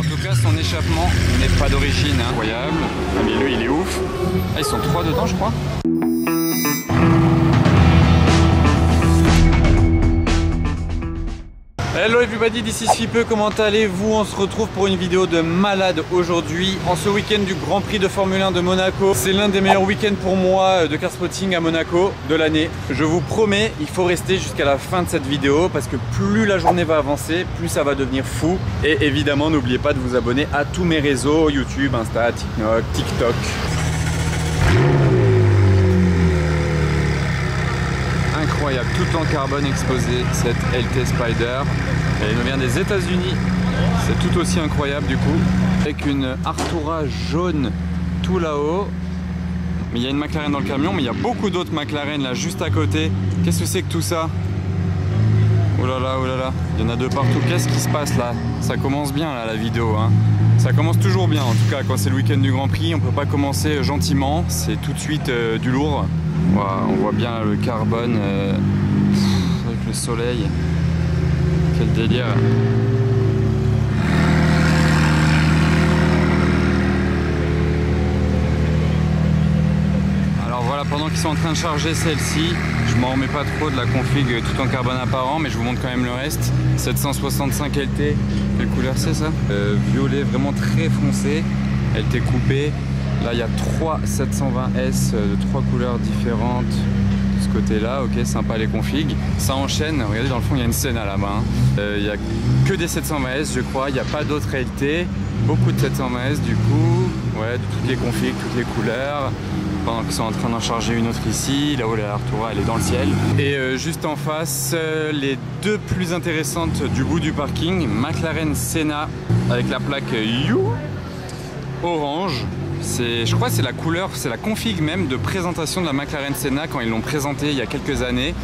tout cas, son échappement n'est pas d'origine, hein. Incroyable. Ah, mais lui, il est ouf. Ah, ils sont 3 dedans, je crois. Hello everybody, d'ici Sfipeux, comment allez-vous? On se retrouve pour une vidéo de malade aujourd'hui, en ce week-end du Grand Prix de Formule 1 de Monaco. C'est l'un des meilleurs week-ends pour moi de car spotting à Monaco de l'année. Je vous promets, il faut rester jusqu'à la fin de cette vidéo parce que plus la journée va avancer, plus ça va devenir fou. Et évidemment, n'oubliez pas de vous abonner à tous mes réseaux, YouTube, Insta, TikTok. Incroyable, tout en carbone exposé, cette LT Spider. Elle nous vient des États-Unis. C'est tout aussi incroyable du coup. Avec une Artura jaune tout là-haut. Mais il y a une McLaren dans le camion, mais il y a beaucoup d'autres McLaren là juste à côté. Qu'est-ce que c'est que tout ça? Oh là là, oh là là. Il y en a de partout. Qu'est-ce qui se passe là? Ça commence bien là la vidéo, hein. Ça commence toujours bien, en tout cas quand c'est le week-end du Grand Prix, on peut pas commencer gentiment, c'est tout de suite du lourd. Wow, on voit bien le carbone avec le soleil, quel délire. Alors voilà, pendant qu'ils sont en train de charger celle-ci, je m'en remets pas trop de la config tout en carbone apparent, mais je vous montre quand même le reste. 765 LT, quelle couleur c'est ça? Violet vraiment très foncé, LT coupé. Là il y a 3 720S de 3 couleurs différentes de ce côté là, ok, sympa les configs. Ça enchaîne, regardez dans le fond il y a une Senna là-bas, hein. Il n'y a que des 720S je crois, il n'y a pas d'autres LT, beaucoup de 720S du coup, ouais, de toutes les configs, toutes les couleurs. Pendant qu'ils sont en train d'en charger une autre ici, là où la Artura elle est dans le ciel. Et juste en face, les deux plus intéressantes du bout du parking, McLaren Senna avec la plaque You orange. Je crois que c'est la couleur, c'est la config même de présentation de la McLaren Senna quand ils l'ont présentée il y a quelques années.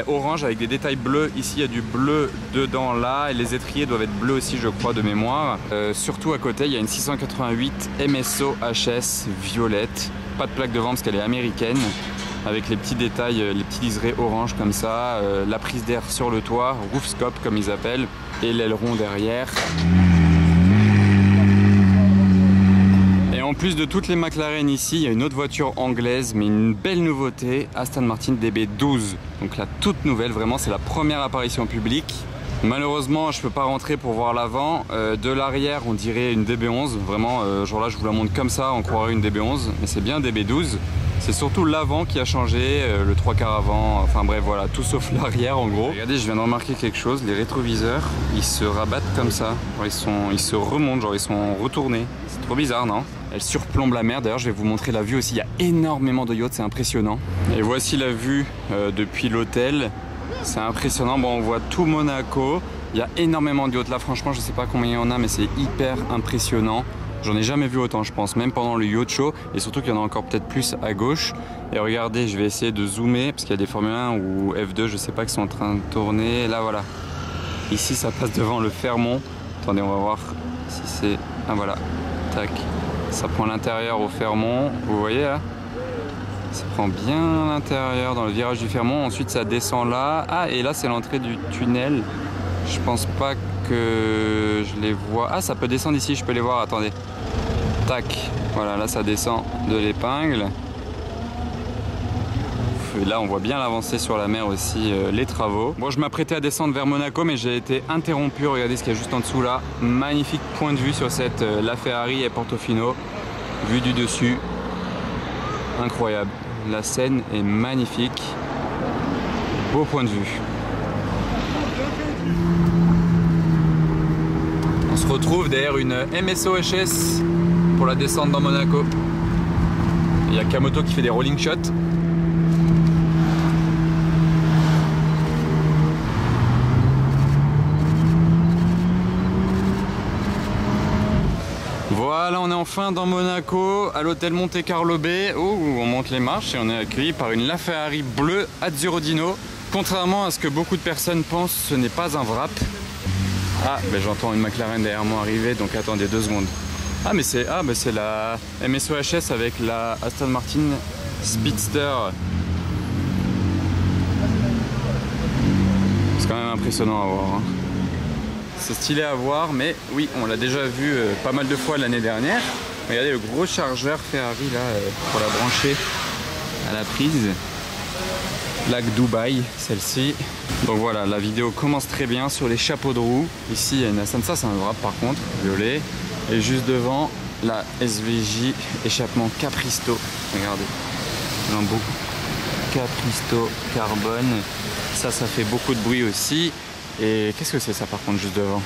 Orange avec des détails bleus, ici il y a du bleu dedans là et les étriers doivent être bleus aussi je crois de mémoire. Surtout à côté il y a une 688 MSO HS violette. Pas de plaque devant parce qu'elle est américaine, avec les petits détails, les petits liserés orange comme ça, la prise d'air sur le toit, roof scope comme ils appellent, et l'aileron derrière. Et en plus de toutes les McLaren ici, il y a une autre voiture anglaise, mais une belle nouveauté, Aston Martin DB12. Donc la toute nouvelle, vraiment c'est la première apparition publique. Malheureusement je peux pas rentrer pour voir l'avant, de l'arrière on dirait une DB11, vraiment genre là je vous la montre comme ça, on croirait une DB11, mais c'est bien DB12. C'est surtout l'avant qui a changé, le 3/4 avant, enfin bref voilà, tout sauf l'arrière en gros. Regardez, je viens de remarquer quelque chose, les rétroviseurs, ils se rabattent comme ça, genre, ils se remontent, genre ils sont retournés. C'est trop bizarre non? Elle surplombe la mer, d'ailleurs je vais vous montrer la vue aussi, il y a énormément de yachts, c'est impressionnant. Et voici la vue depuis l'hôtel. C'est impressionnant, bon on voit tout Monaco, il y a énormément de yachts là, franchement je sais pas combien il y en a mais c'est hyper impressionnant. J'en ai jamais vu autant je pense, même pendant le yacht show et surtout qu'il y en a encore peut-être plus à gauche. Et regardez, je vais essayer de zoomer parce qu'il y a des Formule 1 ou F2 je sais pas qui sont en train de tourner, là voilà. Ici ça passe devant le Fairmont, attendez on va voir si c'est, ah voilà, tac, ça prend l'intérieur au Fairmont, vous voyez là? Ça prend bien l'intérieur dans le virage du Fairmont, ensuite ça descend là. Ah et là c'est l'entrée du tunnel. Je pense pas que je les vois. Ah ça peut descendre ici, je peux les voir, attendez. Tac, voilà là ça descend de l'épingle. Et là on voit bien l'avancée sur la mer aussi, les travaux. Bon je m'apprêtais à descendre vers Monaco mais j'ai été interrompu, regardez ce qu'il y a juste en dessous là. Magnifique point de vue sur cette La Ferrari et Portofino. Vue du dessus. Incroyable, la scène est magnifique, beau point de vue. On se retrouve derrière une MSO HS pour la descente dans Monaco. Il y a Kamoto qui fait des rolling shots. Voilà, on est enfin dans Monaco, à l'hôtel Monte Carlo Bay, où on monte les marches et on est accueilli par une La Ferrari bleue Azzurro Dino. Contrairement à ce que beaucoup de personnes pensent, ce n'est pas un wrap. Ah, ben j'entends une McLaren derrière moi arriver, donc attendez 2 secondes. Ah, mais c'est la MSO HS avec la Aston Martin Speedster. C'est quand même impressionnant à voir, hein. c'est stylé à voir, mais oui, on l'a déjà vu pas mal de fois l'année dernière. Regardez le gros chargeur Ferrari là pour la brancher à la prise. Plaque Dubaï, celle-ci. Donc voilà, la vidéo commence très bien sur les chapeaux de roue. Ici, il y a une Aston, ça c'est un wrap par contre, violet. Et juste devant, la SVJ échappement Capristo. Regardez, lambeau Capristo carbone. Ça fait beaucoup de bruit aussi. Et qu'est-ce que c'est ça par contre juste devant?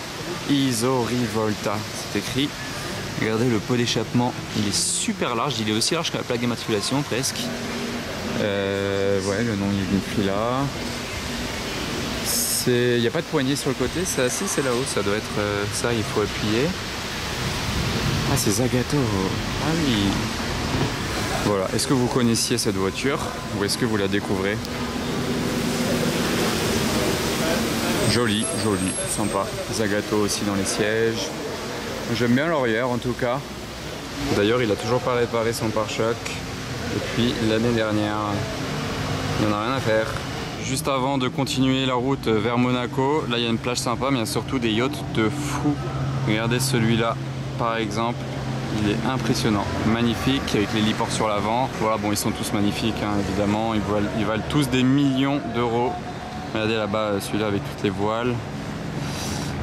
Isorivolta, c'est écrit. Regardez le pot d'échappement, il est super large, il est aussi large que la plaque d'immatriculation presque. Ouais, le nom il est écrit là. Il n'y a pas de poignée sur le côté, ça, si c'est là-haut, ça doit être ça, il faut appuyer. Ah, c'est Zagato. Ah oui. Voilà, est-ce que vous connaissiez cette voiture ou est-ce que vous la découvrez? Joli, joli, sympa. Zagato aussi dans les sièges. J'aime bien l'arrière en tout cas. D'ailleurs, il a toujours pas réparé son pare-choc depuis l'année dernière. Il n'y en a rien à faire. Juste avant de continuer la route vers Monaco, là il y a une plage sympa, mais il y a surtout des yachts de fou. Regardez celui-là par exemple, il est impressionnant, magnifique avec les liports sur l'avant. Voilà, bon ils sont tous magnifiques hein, évidemment, ils valent tous des millions d'euros. Regardez là-bas celui-là avec toutes les voiles,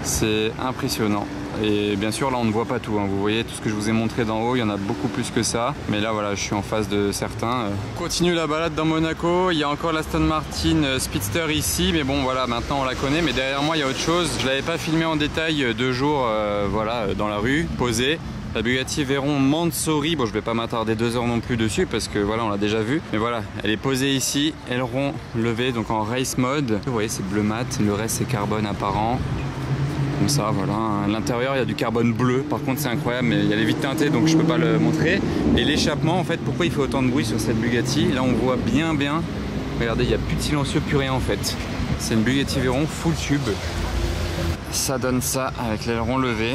c'est impressionnant. Et bien sûr là on ne voit pas tout, hein. Vous voyez tout ce que je vous ai montré d'en haut, il y en a beaucoup plus que ça. Mais là voilà, je suis en face de certains. On continue la balade dans Monaco, il y a encore l'Aston Martin Speedster ici. Mais bon voilà, maintenant on la connaît. Mais derrière moi il y a autre chose, je ne l'avais pas filmé en détail 2 jours voilà, dans la rue, posée. La Bugatti Veyron Mansory, bon je vais pas m'attarder 2 heures non plus dessus parce que voilà on l'a déjà vu. Mais voilà, elle est posée ici, aileron levé donc en race mode. Vous voyez c'est bleu mat, le reste c'est carbone apparent. Comme ça voilà, à l'intérieur il y a du carbone bleu, par contre c'est incroyable mais il y a les vitres teintées donc je peux pas le montrer. Et l'échappement en fait, pourquoi il fait autant de bruit sur cette Bugatti? Là on voit bien, regardez il n'y a plus de silencieux, plus rien en fait. C'est une Bugatti Veyron full tube. Ça donne ça avec l'aileron levé.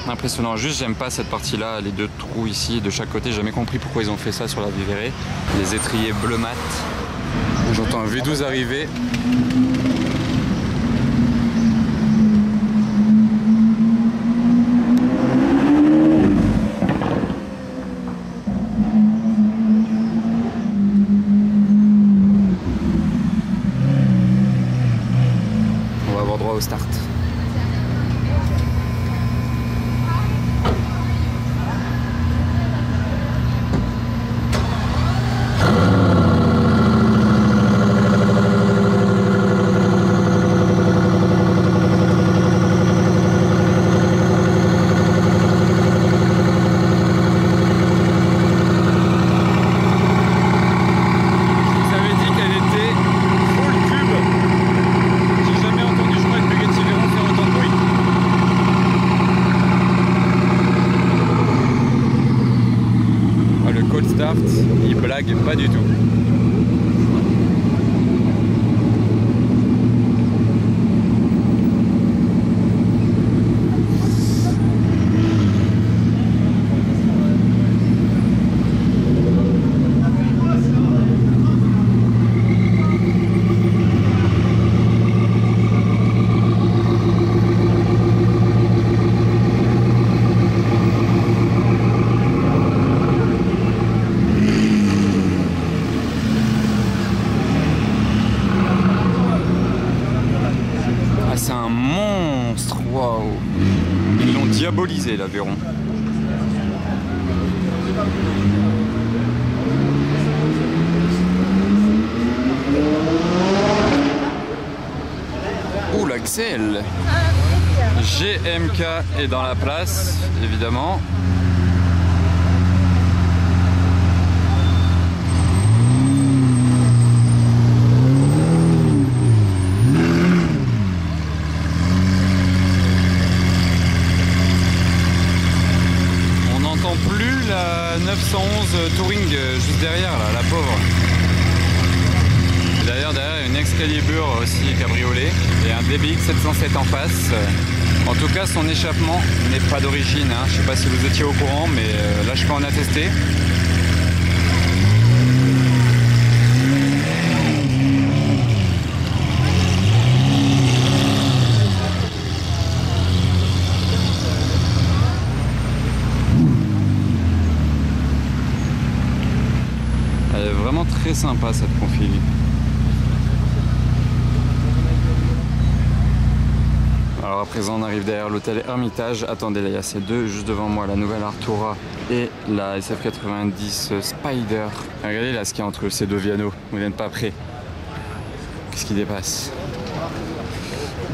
Impressionnant, juste j'aime pas cette partie là, les 2 trous ici de chaque côté, j'ai jamais compris pourquoi ils ont fait ça sur la Vivere. Les étriers bleu mat. J'entends un V12 arriver. On va avoir droit au start. Il blague pas du tout. C'est un monstre, waouh! Ils l'ont diabolisé l'Aveyron. Ouh, l'Axel! GMK est dans la place, évidemment. Plus la 911 Touring juste derrière là, la pauvre. D'ailleurs derrière il y a une Excalibur aussi cabriolet et un DBX 707 en face. En tout cas son échappement n'est pas d'origine, hein. Je sais pas si vous étiez au courant mais là je peux en attester. très sympa cette config. Alors à présent on arrive derrière l'hôtel Hermitage. Attendez, là il y a ces deux juste devant moi, la nouvelle Artura et la SF90 Spider. Regardez là ce qu'il y a entre ces deux Viano, vous n'êtes pas prêts. Qu'est-ce qui dépasse?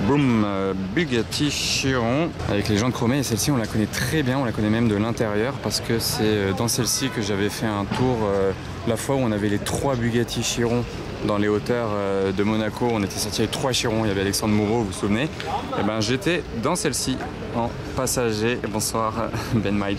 Boum, Bugatti Chiron avec les jantes chromées, et celle-ci on la connaît très bien, on la connaît même de l'intérieur parce que c'est dans celle-ci que j'avais fait un tour la fois où on avait les 3 Bugatti Chiron dans les hauteurs de Monaco. On était sortis avec 3 Chirons, il y avait Alexandre Moreau, vous vous souvenez? Et ben j'étais dans celle-ci en passager. Bonsoir Ben Miles.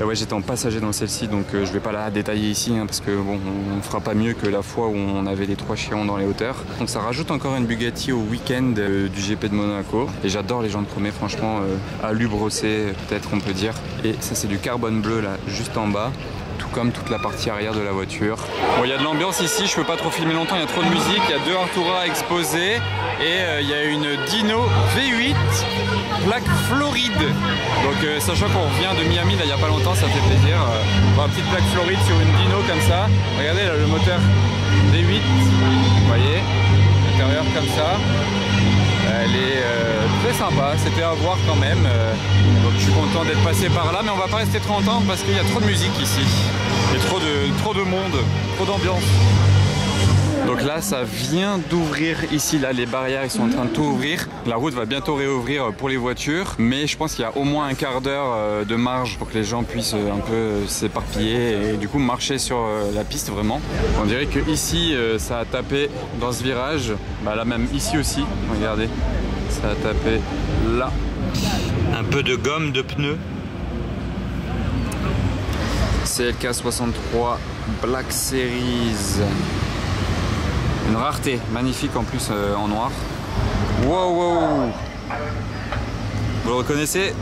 Ouais, j'étais en passager dans celle-ci, donc je vais pas la détailler ici hein, parce que bon, on fera pas mieux que la fois où on avait les 3 Chirons dans les hauteurs. Donc ça rajoute encore une Bugatti au week-end du GP de Monaco. Et j'adore les jantes chromées, franchement, alu brossé peut-être on peut dire. Et ça c'est du carbone bleu là, juste en bas. Tout comme toute la partie arrière de la voiture. Bon, il y a de l'ambiance ici, je peux pas trop filmer longtemps, il y a trop de musique, il y a 2 Artura exposés et il y a une Dino V8 plaque Floride. Donc sachant qu'on revient de Miami là il y a pas longtemps, ça fait plaisir. Une petite plaque Floride sur une Dino comme ça. Regardez là le moteur V8, vous voyez, l'intérieur comme ça. Elle est très sympa, c'était à voir quand même. Donc je suis content d'être passé par là, mais on va pas rester trop longtemps parce qu'il y a trop de musique ici. Et trop de monde, trop d'ambiance. Donc là ça vient d'ouvrir ici, là les barrières ils sont en train de tout ouvrir. La route va bientôt réouvrir pour les voitures, mais je pense qu'il y a au moins un quart d'heure de marge pour que les gens puissent un peu s'éparpiller et du coup marcher sur la piste vraiment. On dirait que ici ça a tapé dans ce virage, bah là même ici aussi, regardez, ça a tapé là. Un peu de gomme de pneus. CLK 63 Black Series. Une rareté, magnifique en plus en noir. Wow, wow. Vous le reconnaissez?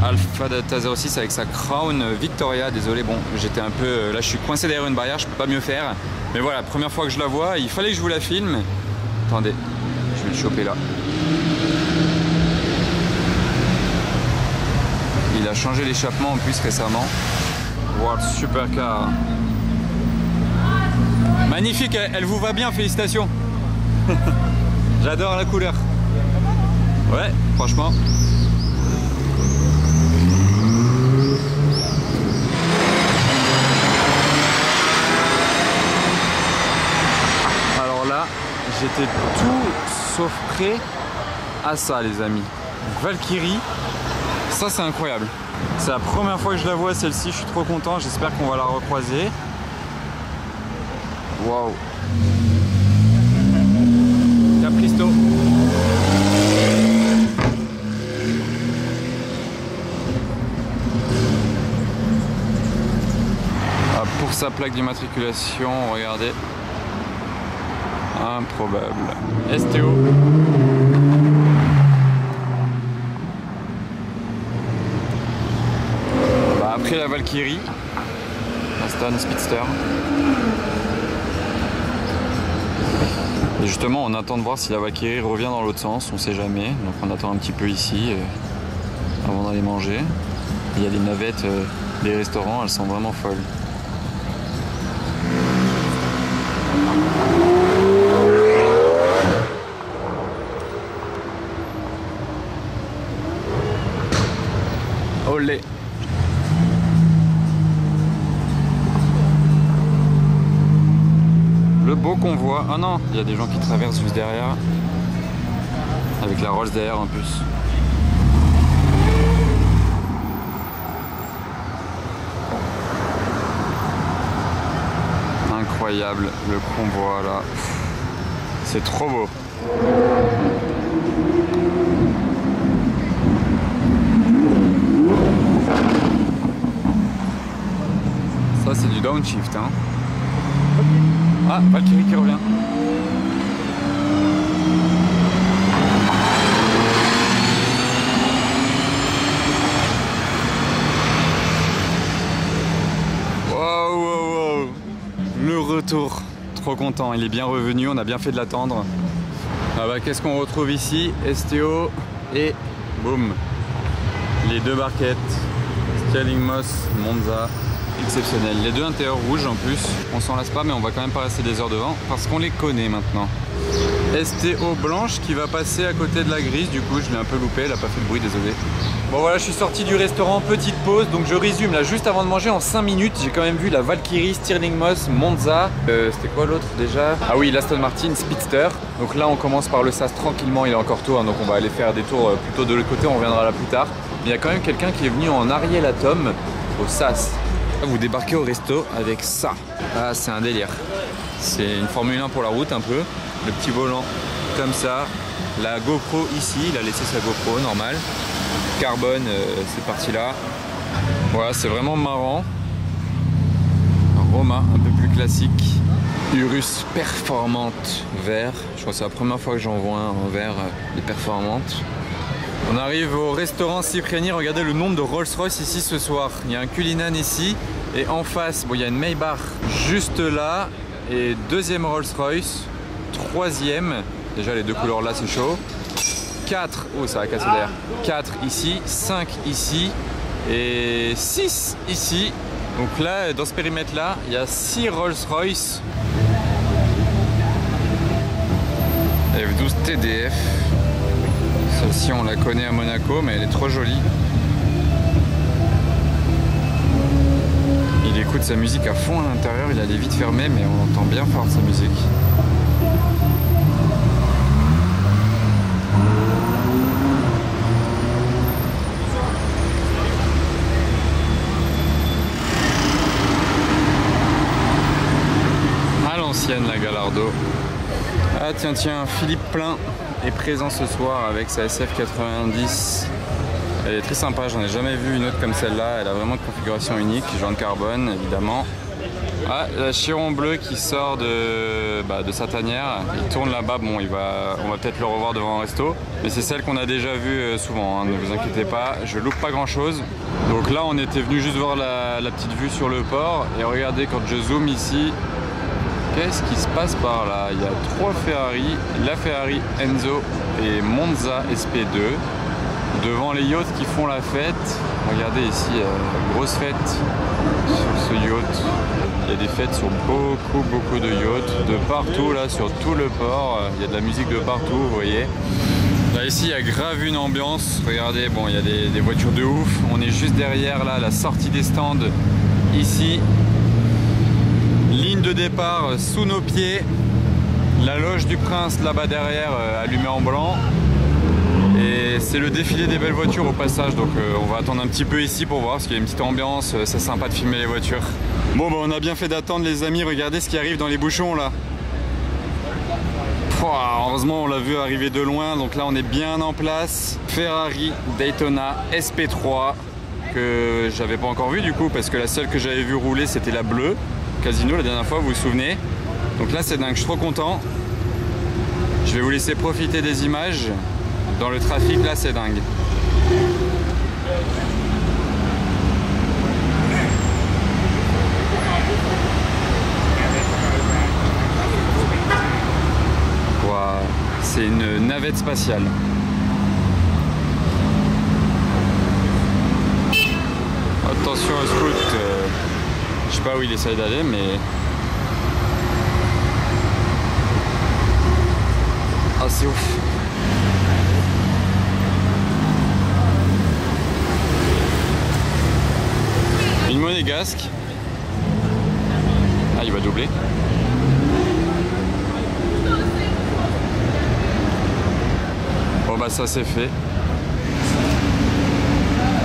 Alpha Delta 06 avec sa Crown Victoria. Désolé, bon, j'étais un peu... Là, je suis coincé derrière une barrière, je peux pas mieux faire. Mais voilà, première fois que je la vois, il fallait que je vous la filme. Attendez, je vais le choper là. Il a changé l'échappement en plus récemment. Wow, super car. Magnifique, elle vous va bien, félicitations. J'adore la couleur. Ouais, franchement. Alors là, j'étais tout sauf prêt à ça les amis. Valkyrie, ça c'est incroyable. C'est la première fois que je la vois celle-ci, je suis trop content, j'espère qu'on va la recroiser. Waouh. Capristo. Ah, pour sa plaque d'immatriculation, regardez. Improbable. STO. Bah, après la Valkyrie, Aston Speedster. Et justement, on attend de voir si la Valkyrie revient dans l'autre sens, on sait jamais. Donc on attend un petit peu ici avant d'aller manger. Il y a les navettes des restaurants, elles sont vraiment folles. Olé! Le beau convoi. Ah non, il y a des gens qui traversent juste derrière. Avec la Rolls derrière en plus. Incroyable le convoi là. C'est trop beau. Ça c'est du downshift hein. Ah, Valkyrie qui revient. Wow, wow, wow. Le retour. Trop content, il est bien revenu, on a bien fait de l'attendre. Ah bah qu'est-ce qu'on retrouve ici? STO et boum. Les deux barquettes. Stirling Moss, Monza exceptionnel. Les deux intérieurs rouges en plus, on s'en lasse pas mais on va quand même pas rester des heures devant parce qu'on les connaît maintenant. STO blanche qui va passer à côté de la grise, du coup je l'ai un peu loupé, elle a pas fait de bruit, désolé. Bon voilà, je suis sorti du restaurant, petite pause, donc je résume là, juste avant de manger en 5 minutes, j'ai quand même vu la Valkyrie, Stirling Moss, Monza, c'était quoi l'autre déjà? Ah oui, l'Aston Martin Speedster. Donc là on commence par le SAS tranquillement, il est encore tôt, hein, donc on va aller faire des tours plutôt de l'autre côté, on reviendra là plus tard. Mais il y a quand même quelqu'un qui est venu en Ariel Atom au SAS. Vous débarquez au resto avec ça. Ah, c'est un délire. C'est une Formule 1 pour la route un peu. Le petit volant comme ça. La GoPro ici, il a laissé sa GoPro normal. Carbone, cette partie-là. Voilà, c'est vraiment marrant. Un Roma un peu plus classique. Urus performante vert. Je crois que c'est la première fois que j'en vois un en vert de performante. On arrive au restaurant Cipriani, regardez le nombre de Rolls-Royce ici ce soir. Il y a un Cullinan ici et en face, bon, il y a une Maybach juste là et deuxième Rolls-Royce, troisième, déjà les deux couleurs là c'est chaud, 4, oh ça va casser d'air, 4 ici, 5 ici et 6 ici. Donc là, dans ce périmètre là, il y a 6 Rolls-Royce. F12 TDF. Celle-ci on la connaît à Monaco mais elle est trop jolie. Il écoute sa musique à fond à l'intérieur, il a les vitres fermées mais on entend bien fort sa musique. À l'ancienne la Gallardo. Ah tiens, Philippe Plein est présent ce soir avec sa SF90. Elle est très sympa, j'en ai jamais vu une autre comme celle-là. Elle a vraiment une configuration unique, joint de carbone évidemment. Ah, la Chiron bleue qui sort de sa tanière. Il tourne là-bas, bon on va peut-être le revoir devant un resto. Mais c'est celle qu'on a déjà vue souvent, hein, ne vous inquiétez pas, je loupe pas grand-chose. Donc là on était venu juste voir la petite vue sur le port. Et regardez quand je zoome ici, qu'est-ce qui se passe par là? Il y a 3 Ferrari, la Ferrari Enzo et Monza SP2. Devant les yachts qui font la fête. Regardez ici, grosse fête sur ce yacht. Il y a des fêtes sur beaucoup de yachts. De partout là, sur tout le port. Il y a de la musique de partout, vous voyez. Là ici, il y a grave une ambiance. Regardez, bon, il y a des voitures de ouf. On est juste derrière là, la sortie des stands. Ici. Ligne de départ sous nos pieds, la loge du prince là-bas derrière allumée en blanc et c'est le défilé des belles voitures au passage, donc on va attendre un petit peu ici pour voir parce qu'il y a une petite ambiance, c'est sympa de filmer les voitures. Bon bah on a bien fait d'attendre les amis, regardez ce qui arrive dans les bouchons là. Pouah, heureusement on l'a vu arriver de loin, donc là on est bien en place. Ferrari Daytona SP3 que j'avais pas encore vu du coup parce que la seule que j'avais vu rouler c'était la bleue. Casino la dernière fois, vous vous souvenez. Donc là c'est dingue, je suis trop content. Je vais vous laisser profiter des images. Dans le trafic là c'est dingue. Wow. C'est une navette spatiale. Attention au scout. Je sais pas où il essaye d'aller, mais... Ah, c'est ouf. Une monégasque. Ah, il va doubler. Bon bah ça c'est fait.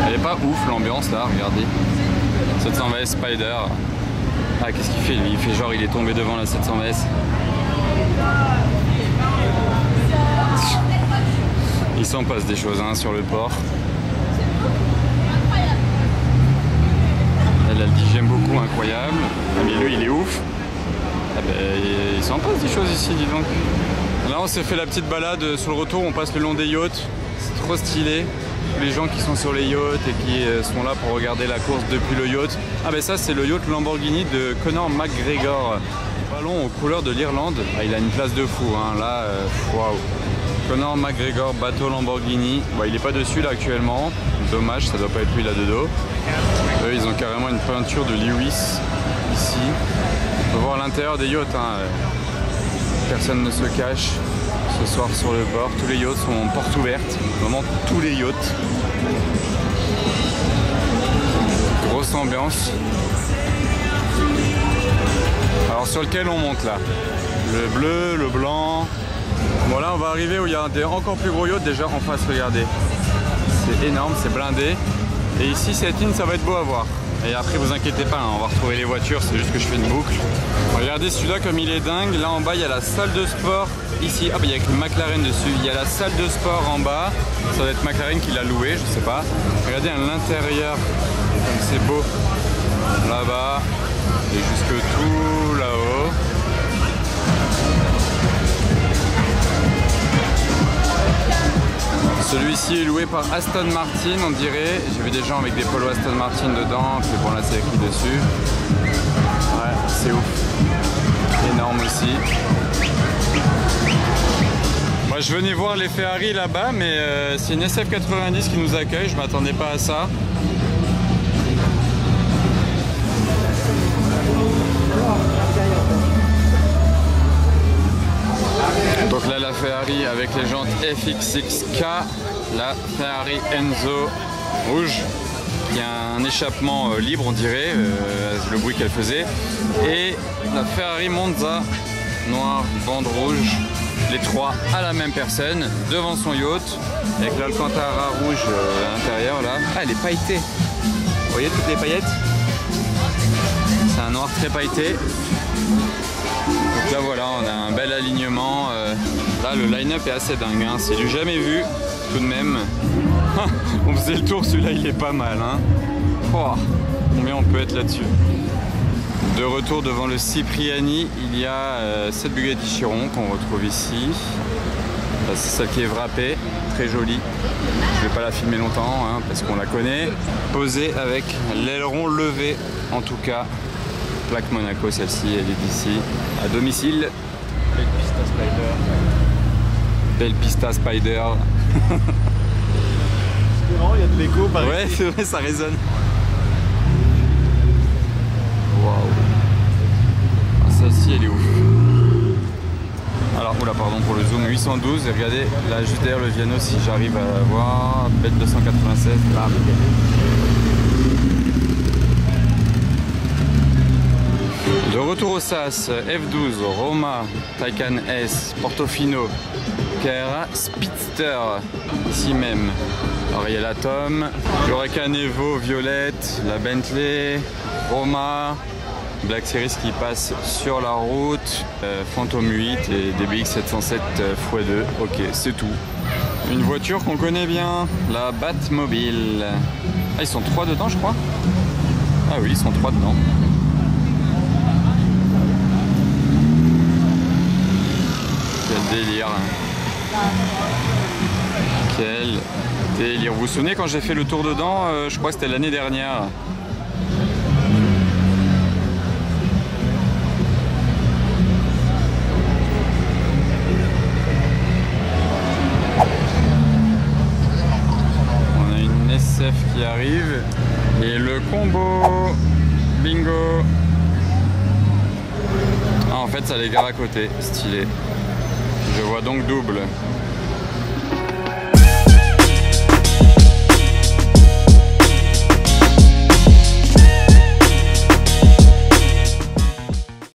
Elle est pas ouf l'ambiance là, regardez. 720S Spider. Ah qu'est-ce qu'il fait lui? Il fait genre il est tombé devant la 720S. Il s'en passe des choses hein, sur le port. Elle dit j'aime beaucoup, incroyable. Mais lui il est ouf. Ah ben, il s'en passe des choses ici, dis donc. Là on s'est fait la petite balade sur le retour, on passe le long des yachts. C'est trop stylé. Tous les gens qui sont sur les yachts et qui sont là pour regarder la course depuis le yacht. Ah ben ça c'est le yacht Lamborghini de Conor McGregor. Ballon aux couleurs de l'Irlande. Ah, il a une place de fou hein. Là, waouh. Conor McGregor, bateau Lamborghini. Bon, il n'est pas dessus là actuellement. Dommage, ça doit pas être lui là de dos. Eux, ils ont carrément une peinture de Lewis ici. On peut voir l'intérieur des yachts, hein. Personne ne se cache. Ce soir sur le bord, tous les yachts sont en porte ouverte. Vraiment tous les yachts. Grosse ambiance. Alors sur lequel on monte là? Le bleu, le blanc. Bon là on va arriver où il y a des encore plus gros yachts déjà en face, regardez. C'est énorme, c'est blindé. Et ici cette ligne ça va être beau à voir. Et après vous inquiétez pas, hein, on va retrouver les voitures, c'est juste que je fais une boucle. Regardez celui-là comme il est dingue. Là en bas il y a la salle de sport. Ici, ah bah il y a écrit McLaren dessus. Il y a la salle de sport en bas. Ça doit être McLaren qui l'a loué, je sais pas. Regardez à l'intérieur, comme c'est beau. Là-bas. Et jusque tout là-haut. Celui-ci est loué par Aston Martin, on dirait. J'ai vu des gens avec des polos Aston Martin dedans, puis bon là c'est écrit dessus. Ouais, c'est ouf. Énorme aussi. Moi je venais voir les Ferrari là-bas, mais c'est une SF90 qui nous accueille, je m'attendais pas à ça. Donc là la Ferrari avec les jantes FX6K, la Ferrari Enzo rouge, il y a un échappement libre on dirait, le bruit qu'elle faisait, et la Ferrari Monza noire, bande rouge, les trois à la même personne, devant son yacht, avec l'Alcantara rouge à l'intérieur là. Ah elle est pailletée, vous voyez toutes les paillettes? C'est un noir très pailleté. Donc là voilà, on a un bel alignement. Là le line-up est assez dingue, hein. C'est du jamais vu tout de même. On faisait le tour, celui-là il est pas mal. Hein. Oh, combien on peut être là-dessus? De retour devant le Cipriani, il y a cette Bugatti Chiron qu'on retrouve ici. C'est celle qui est wrappée, très jolie. Je vais pas la filmer longtemps hein, parce qu'on la connaît. Posée avec l'aileron levé en tout cas. Plaque Monaco, celle-ci, elle est d'ici, à domicile. Belle Pista Spider. Belle Pista Spider. C'est marrant, il y a de l'écho par ouais, ici. c'est vrai, ça résonne. Waouh. Ah, celle-ci, elle est ouf. Alors, oula, pardon pour le zoom, 812. Et regardez, là, juste derrière le Viano, si j'arrive à voir, bête 296, là. De retour au SAS, F12, Roma, Taycan S, Portofino, Carrera Speedster, ici même. Alors il y a la Tom, l'Oreca Evo violette, la Bentley, Roma, Black Series qui passe sur la route, Phantom 8 et DBX 707 x2. Ok, c'est tout. Une voiture qu'on connaît bien, la Batmobile. Ah, ils sont 3 dedans, je crois. Ah oui, ils sont 3 dedans. Quel délire. Quel délire. Vous vous souvenez quand j'ai fait le tour dedans, je crois que c'était l'année dernière. On a une SF qui arrive. Et le combo. Bingo. Ah, en fait ça les gare à côté. Stylé. Je vois donc double.